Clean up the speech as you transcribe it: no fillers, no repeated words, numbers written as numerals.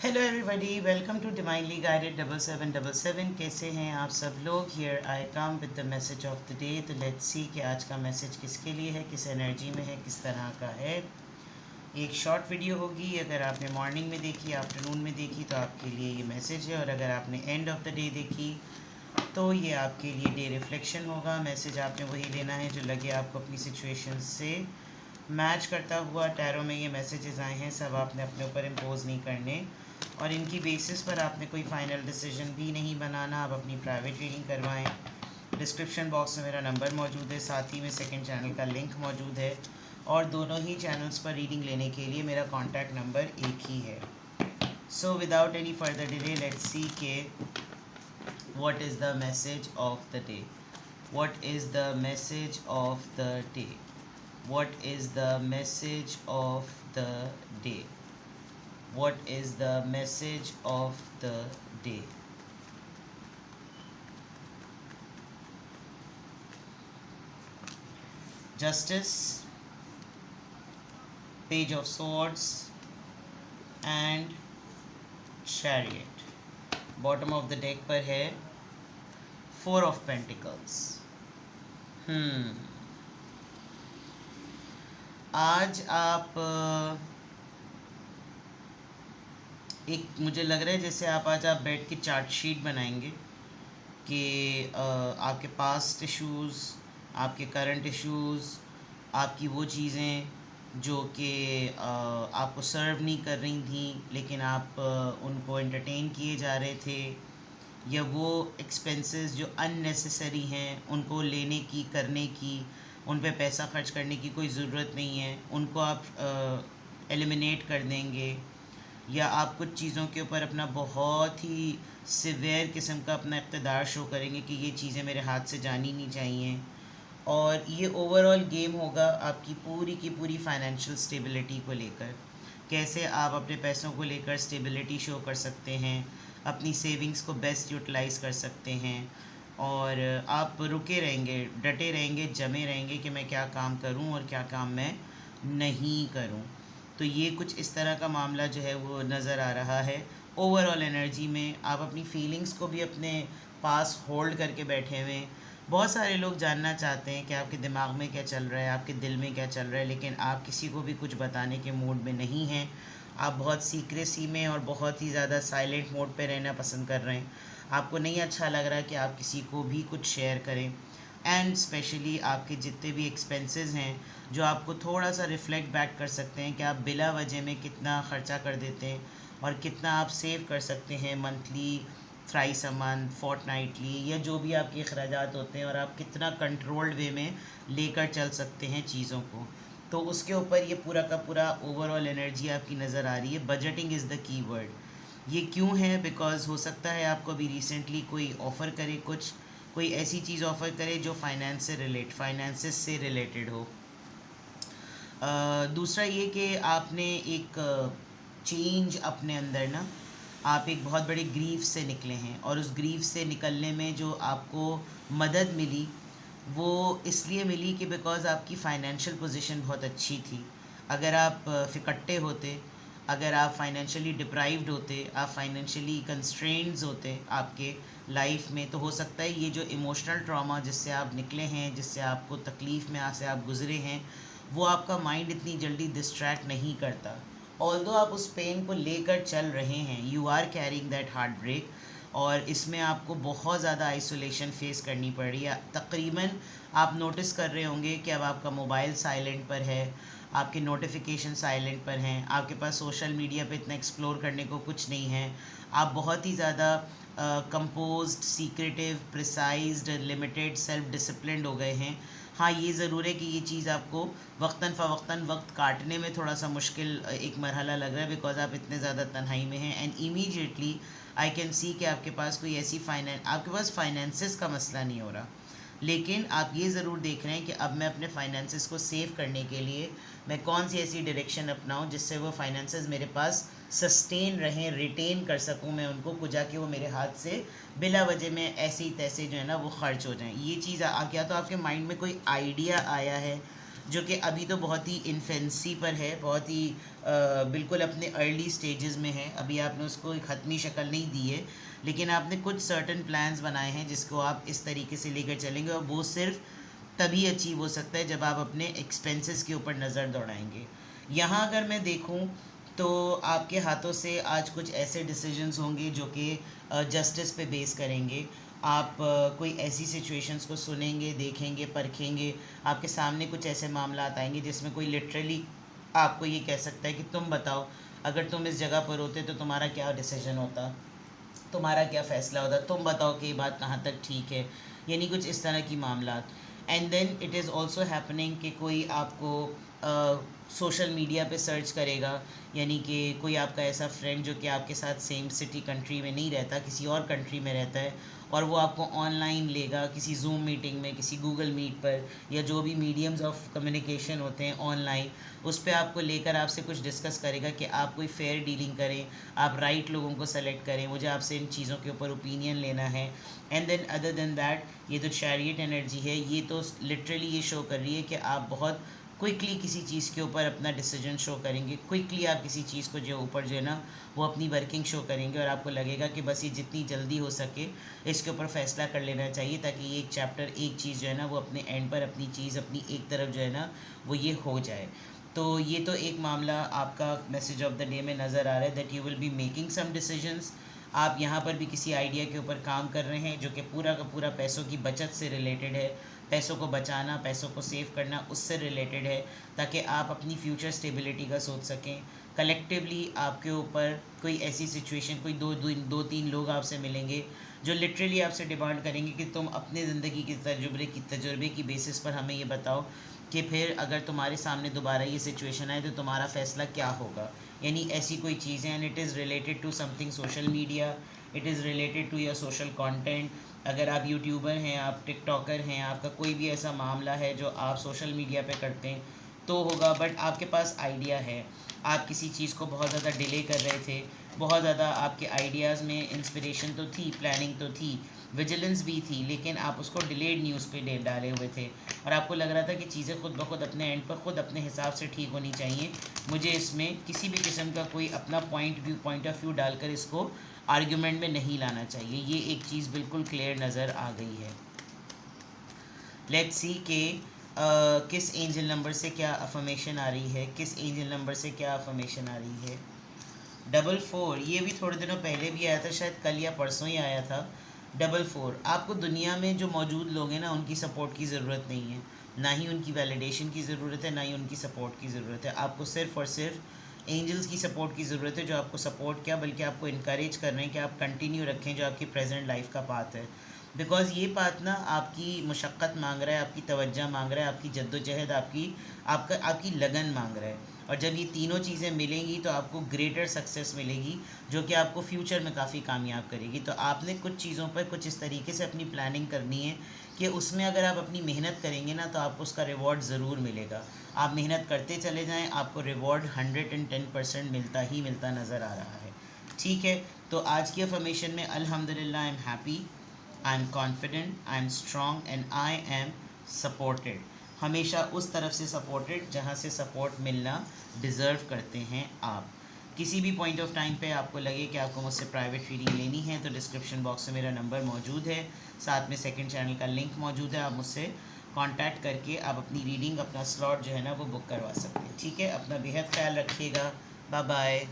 Hello everybody, welcome to divinely guided 7777। कैसे हैं आप सब लोग? Here I come with the message of the day. तो लेट्स सी कि आज का मैसेज किसके लिए है, किस एनर्जी में है, किस तरह का है। एक शॉर्ट वीडियो होगी। अगर आपने मॉर्निंग में देखी, आफ्टरनून में देखी तो आपके लिए ये मैसेज है, और अगर आपने एंड ऑफ द डे देखी तो ये आपके लिए डे रिफ्लेक्शन होगा। मैसेज आपने वही लेना है जो लगे आपको अपनी सिचुएशन से मैच करता हुआ। टैरो में ये मैसेजेस आए हैं, सब आपने अपने ऊपर इम्पोज नहीं करने, और इनकी बेसिस पर आपने कोई फ़ाइनल डिसीजन भी नहीं बनाना। आप अपनी प्राइवेट रीडिंग करवाएं। डिस्क्रिप्शन बॉक्स में मेरा नंबर मौजूद है, साथ ही में सेकंड चैनल का लिंक मौजूद है, और दोनों ही चैनल्स पर रीडिंग लेने के लिए मेरा कॉन्टैक्ट नंबर एक ही है। So without any further delay let's see के what is the message of the day. What is the message of the day? What is the message of the day? What is the message of the day? Justice, Page of Swords and Chariot. Bottom of the deck पर है Four of Pentacles. आज आप एक, मुझे लग रहा है जैसे आज आप बैठ के चार्ट शीट बनाएंगे कि आपके पास्ट इश्यूज़, आपके करंट इश्यूज़, आपकी वो चीज़ें जो कि आपको सर्व नहीं कर रही थी लेकिन आप उनको एंटरटेन किए जा रहे थे, या वो एक्सपेंसेस जो अननेसेसरी हैं उनको लेने की, करने की, उन पे पैसा खर्च करने की कोई ज़रूरत नहीं है, उनको आप एलिमिनेट कर देंगे। या आप कुछ चीज़ों के ऊपर अपना बहुत ही सिवियर किस्म का अपना इक़्तिदार शो करेंगे कि ये चीज़ें मेरे हाथ से जानी नहीं चाहिए। और ये ओवरऑल गेम होगा आपकी पूरी की पूरी फाइनेंशियल स्टेबिलिटी को लेकर। कैसे आप अपने पैसों को लेकर स्टेबिलिटी शो कर सकते हैं, अपनी सेविंग्स को बेस्ट यूटिलाइज़ कर सकते हैं, और आप रुके रहेंगे, डटे रहेंगे, जमे रहेंगे कि मैं क्या काम करूं और क्या काम मैं नहीं करूं। तो ये कुछ इस तरह का मामला जो है वो नज़र आ रहा है। ओवरऑल एनर्जी में आप अपनी फीलिंग्स को भी अपने पास होल्ड करके बैठे हुए। बहुत सारे लोग जानना चाहते हैं कि आपके दिमाग में क्या चल रहा है, आपके दिल में क्या चल रहा है, लेकिन आप किसी को भी कुछ बताने के मूड में नहीं हैं। आप बहुत सीक्रेसी में और बहुत ही ज़्यादा साइलेंट मोड पे रहना पसंद कर रहे हैं। आपको नहीं अच्छा लग रहा कि आप किसी को भी कुछ शेयर करें। एंड स्पेशली आपके जितने भी एक्सपेंसेस हैं जो आपको थोड़ा सा रिफ़्लेक्ट बैक कर सकते हैं कि आप बिला वजह में कितना ख़र्चा कर देते हैं और कितना आप सेव कर सकते हैं monthly, thrice a month, fortnightly, या जो भी आपके अखराजात होते हैं, और आप कितना कंट्रोल्ड वे में लेकर चल सकते हैं चीज़ों को। तो उसके ऊपर ये पूरा का पूरा ओवरऑल एनर्जी आपकी नज़र आ रही है। Budgeting is the key word. ये क्यों है? बिकॉज़ हो सकता है आपको अभी रिसेंटली कोई ऑफ़र करे, कुछ कोई ऐसी चीज़ ऑफ़र करे जो फाइनेंसेस से रिलेटेड हो। दूसरा ये कि आपने एक चेंज अपने अंदर ना, आप एक बहुत बड़े ग्रीफ से निकले हैं, और उस ग्रीफ से निकलने में जो आपको मदद मिली वो इसलिए मिली कि बिकॉज़ आपकी फ़ाइनेंशियल पोजीशन बहुत अच्छी थी। अगर आप फिकट्टे होते, अगर आप फाइनेंशियली डिप्राइव्ड होते, आप फाइनेंशियली कंस्ट्रेंट्स होते आपके लाइफ में, तो हो सकता है ये जो इमोशनल ट्रॉमा जिससे आप निकले हैं, जिससे आपको तकलीफ़ में से आप गुज़रे हैं, वो आपका माइंड इतनी जल्दी डिस्ट्रैक्ट नहीं करता। ऑल्दो आप उस पेन को लेकर चल रहे हैं, you are carrying that heartbreak, और इसमें आपको बहुत ज़्यादा आइसोलेशन फेस करनी पड़ रही है। तकरीबन आप नोटिस कर रहे होंगे कि अब आपका मोबाइल साइलेंट पर है, आपके नोटिफिकेशन साइलेंट पर हैं, आपके पास सोशल मीडिया पे इतना एक्सप्लोर करने को कुछ नहीं है। आप बहुत ही ज़्यादा composed, secretive, precised, limited, self disciplined हो गए हैं। हाँ, ये ज़रूर है कि ये चीज़ आपको वक्तन फ़वक्तन वक्त काटने में थोड़ा सा मुश्किल एक मरहला लग रहा है, बिकॉज़ आप इतने ज़्यादा तन्हाई में हैं। And immediately I can see कि आपके पास कोई ऐसी आपके पास फाइनेंसेस का मसला नहीं हो रहा, लेकिन आप ये ज़रूर देख रहे हैं कि अब मैं अपने फाइनेंसेस को सेव करने के लिए मैं कौन सी ऐसी डायरेक्शन अपनाऊं जिससे वो फाइनेंसेस मेरे पास सस्टेन रहें, रिटेन कर सकूं मैं उनको, को जाके वो मेरे हाथ से बिला वजह में ऐसे ही तैसे जो है ना वो ख़र्च हो जाएं। ये चीज़ क्या तो आपके माइंड में कोई आइडिया आया है जो कि अभी तो बहुत ही इन्फेंसी पर है, बहुत ही बिल्कुल अपने अर्ली स्टेजेस में है। अभी आपने उसको एक हतमी शक्ल नहीं दी है, लेकिन आपने कुछ सर्टन प्लान्स बनाए हैं जिसको आप इस तरीके से लेकर चलेंगे, और वो सिर्फ तभी अचीव हो सकता है जब आप अपने एक्सपेंसेस के ऊपर नज़र दौड़ाएंगे। यहाँ अगर मैं देखूँ तो आपके हाथों से आज कुछ ऐसे डिसीजंस होंगे जो कि जस्टिस पे बेस करेंगे। आप कोई ऐसी सिचुएशंस को सुनेंगे, देखेंगे, परखेंगे। आपके सामने कुछ ऐसे मामला आएंगे जिसमें कोई लिटरली आपको ये कह सकता है कि तुम बताओ, अगर तुम इस जगह पर होते तो तुम्हारा क्या डिसीजन होता, तुम्हारा क्या फ़ैसला होता, तुम बताओ कि ये बात कहाँ तक ठीक है। यानी कुछ इस तरह की मामला। And then it is also happening कि कोई आपको सोशल मीडिया पे सर्च करेगा, यानी कि कोई आपका ऐसा फ्रेंड जो कि आपके साथ सेम सिटी कंट्री में नहीं रहता, किसी और कंट्री में रहता है, और वो आपको ऑनलाइन लेगा किसी जूम मीटिंग में, किसी गूगल मीट पर, या जो भी मीडियम्स ऑफ कम्युनिकेशन होते हैं ऑनलाइन, उस पर आपको लेकर आपसे कुछ डिस्कस करेगा कि आप कोई फेयर डीलिंग करें, आप राइट लोगों को सेलेक्ट करें, मुझे आपसे इन चीज़ों के ऊपर ओपिनियन लेना है। And then other than that, ये तो चैरियट एनर्जी है, ये तो लिटरली ये शो कर रही है कि आप बहुत क्विकली किसी चीज़ के ऊपर अपना डिसीजन शो करेंगे, क्विकली आप किसी चीज़ को जो ऊपर जो है ना वो अपनी वर्किंग शो करेंगे, और आपको लगेगा कि बस ये जितनी जल्दी हो सके इसके ऊपर फैसला कर लेना चाहिए, ताकि ये एक चैप्टर, एक चीज़ जो है ना वो अपने एंड पर अपनी चीज़ अपनी एक तरफ जो है ना वो ये हो जाए। तो ये तो एक मामला आपका मैसेज ऑफ द डे में नज़र आ रहा है, that you will be making some decisions. आप यहाँ पर भी किसी आइडिया के ऊपर काम कर रहे हैं जो कि पूरा का पूरा पैसों की बचत से रिलेटेड है, पैसों को बचाना, पैसों को सेव करना उससे रिलेटेड है, ताकि आप अपनी फ्यूचर स्टेबिलिटी का सोच सकें। कलेक्टिवली आपके ऊपर कोई ऐसी सिचुएशन, कोई दो तीन लोग आपसे मिलेंगे जो लिटरली आपसे डिमांड करेंगे कि तुम अपने ज़िंदगी के तजुर्बे की बेसिस पर हमें ये बताओ कि फिर अगर तुम्हारे सामने दोबारा ये सिचुएशन आए तो तुम्हारा फ़ैसला क्या होगा। यानी ऐसी कोई चीज़ें, and it is related to something social media, it is related to your social content. अगर आप यूट्यूबर हैं, आप टिकटॉकर हैं, आपका कोई भी ऐसा मामला है जो आप सोशल मीडिया पे करते हैं तो होगा, बट आपके पास आइडिया है, आप किसी चीज़ को बहुत ज़्यादा डिले कर रहे थे, बहुत ज़्यादा आपके आइडियाज़ में इंस्पिरेशन तो थी, प्लानिंग तो थी, विजिलेंस भी थी, लेकिन आप उसको डिलेड न्यूज़ पे डाले हुए थे, और आपको लग रहा था कि चीज़ें खुद ब खुद अपने एंड पर खुद अपने हिसाब से ठीक होनी चाहिए, मुझे इसमें किसी भी किस्म का कोई अपना पॉइंट ऑफ व्यू डालकर इसको आर्ग्यूमेंट में नहीं लाना चाहिए। ये एक चीज़ बिल्कुल क्लियर नज़र आ गई है। लेट्स सी के किस एंजल नंबर से क्या अफर्मेशन आ रही है, किस एंजल नंबर से क्या अफर्मेशन आ रही है। 44, ये भी थोड़े दिनों पहले भी आया था, शायद कल या परसों ही आया था। 44, आपको दुनिया में जो मौजूद लोग हैं ना उनकी सपोर्ट की ज़रूरत नहीं है, ना ही उनकी वैलिडेशन की ज़रूरत है, ना ही उनकी सपोर्ट की ज़रूरत है। आपको सिर्फ़ और सिर्फ एंजल्स की सपोर्ट की ज़रूरत है, जो आपको सपोर्ट क्या बल्कि आपको इनकरेज कर रहे हैं कि आप कंटिन्यू रखें जो आपकी प्रेजेंट लाइफ का पाथ है। बिकॉज़ ये पाथ ना आपकी मुशक्क़त मांग रहा है, आपकी तवज्जो मांग रहा है, आपकी जद्दोजहद, आपकी लगन मांग रहा है, और जब ये तीनों चीज़ें मिलेंगी तो आपको ग्रेटर सक्सेस मिलेगी जो कि आपको फ्यूचर में काफ़ी कामयाब करेगी। तो आपने कुछ चीज़ों पर कुछ इस तरीके से अपनी प्लानिंग करनी है कि उसमें अगर आप अपनी मेहनत करेंगे ना तो आपको उसका रिवॉर्ड ज़रूर मिलेगा। आप मेहनत करते चले जाएं, आपको रिवॉर्ड 110% मिलता ही मिलता नज़र आ रहा है। ठीक है, तो आज की अफर्मेशन में अल्हम्दुलिल्लाह, I am happy, I am confident, I am strong and I am supported. हमेशा उस तरफ से सपोर्टेड जहाँ से सपोर्ट मिलना डिज़र्व करते हैं आप। किसी भी पॉइंट ऑफ टाइम पे आपको लगे कि आपको मुझसे प्राइवेट रीडिंग लेनी है तो डिस्क्रिप्शन बॉक्स में मेरा नंबर मौजूद है, साथ में सेकंड चैनल का लिंक मौजूद है, आप मुझसे कांटेक्ट करके आप अपनी रीडिंग, अपना स्लॉट जो है ना वो बुक करवा सकते हैं। ठीक है, अपना बेहद ख्याल रखिएगा। Bye bye.